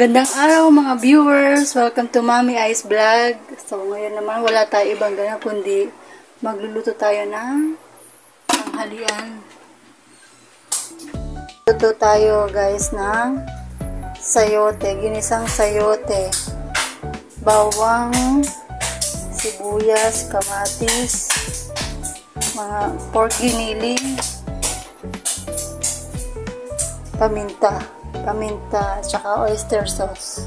Magandang araw mga viewers! Welcome to Mommy Ice Vlog. So ngayon naman wala tayo ibang ganyan kundi magluluto tayo ng tanghalian. Luto tayo guys ng sayote, ginisang sayote. Bawang, sibuyas, kamatis, mga pork giniling, paminta, tsaka oyster sauce.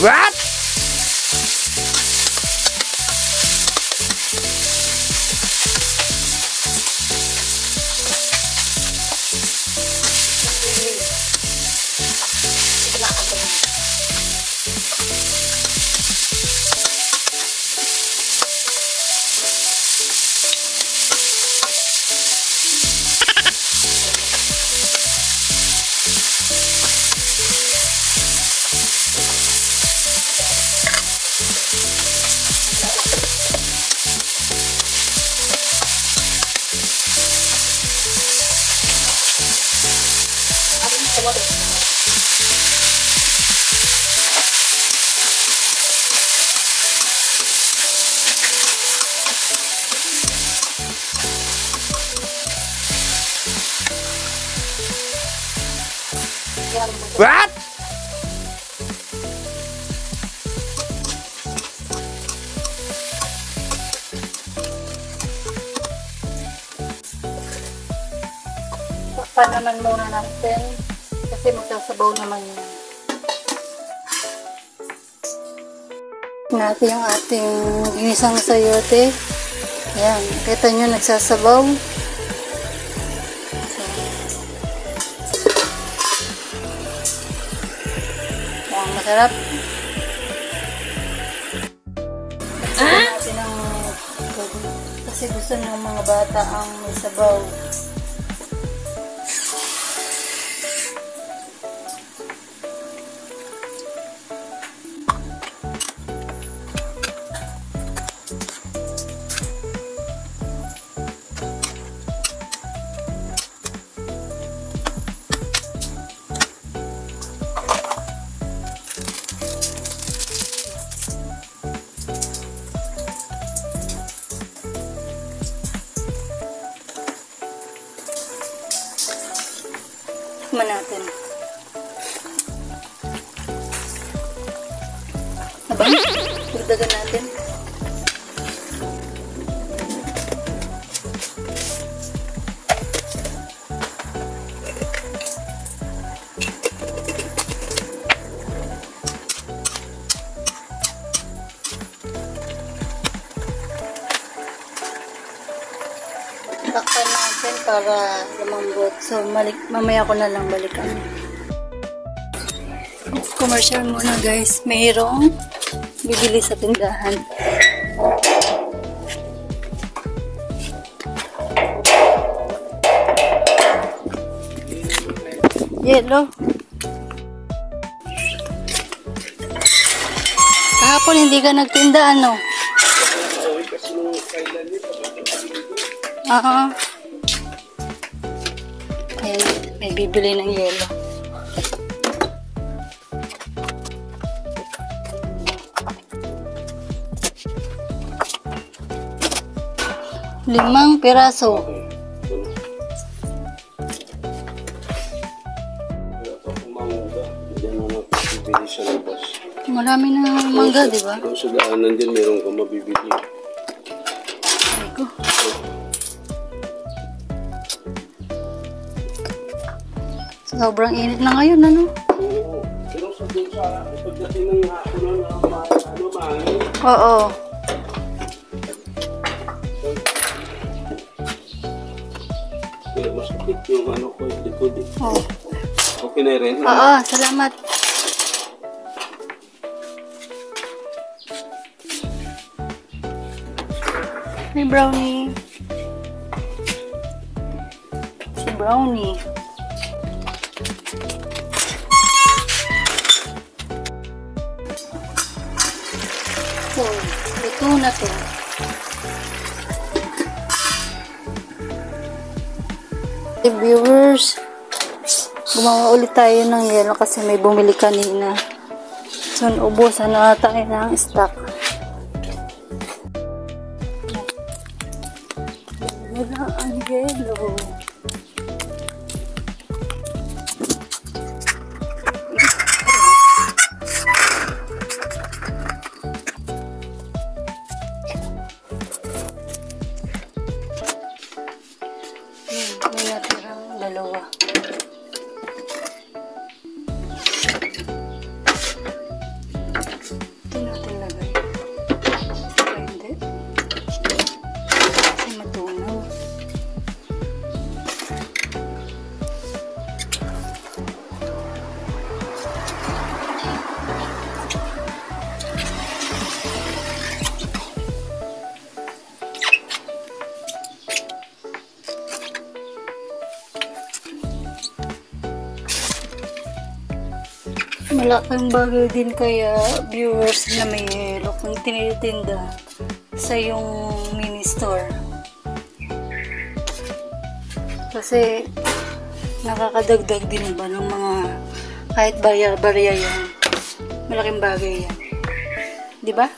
What? What? Takpan naman muna natin kasi magsasabaw naman yan. Natin yung ating ginisang sayote. Ayan, kita nyo nagsasabaw. Ayan, masarap. Natin ang kasi gusto ng mga bata ang may sabaw. Tikman natin. Aba, dagdagan natin. Takpan natin para lumambot. So, mamaya ko na lang balikan. Commercial muna guys. Mayroong bibili sa tindahan. Yellow. Kahapon hindi ka nagtinda ano? Ayan, may bibili ng yelo. Limang piraso. Marami na mangga, di ba? Sa daanan din, meron kang mabibili. Ayko. Sobrang init na ngayon, ano? Oo. Pero sa pagdating ng hapon, mahangin. Oo. masakit yung ano ko, likod eh. Oh. Okay na rin. Oo, salamat. Hey, Brownie. Si Brownie. So, ito na to. Hey, viewers. Gumawa ulit tayo ng yelo kasi may bumili kanina. So, ubusan na tayo ng stock. Wala ang yelo. May natirang dalawa. Ito natin lagay. Ay, hindi. Kasi matunaw. Malaking bagay din kaya viewers na may yelo kung tinitinda sa yung mini store. Kasi nakakadagdag din ba ng mga kahit barya-barya yan. Malaking bagay yan. Di ba?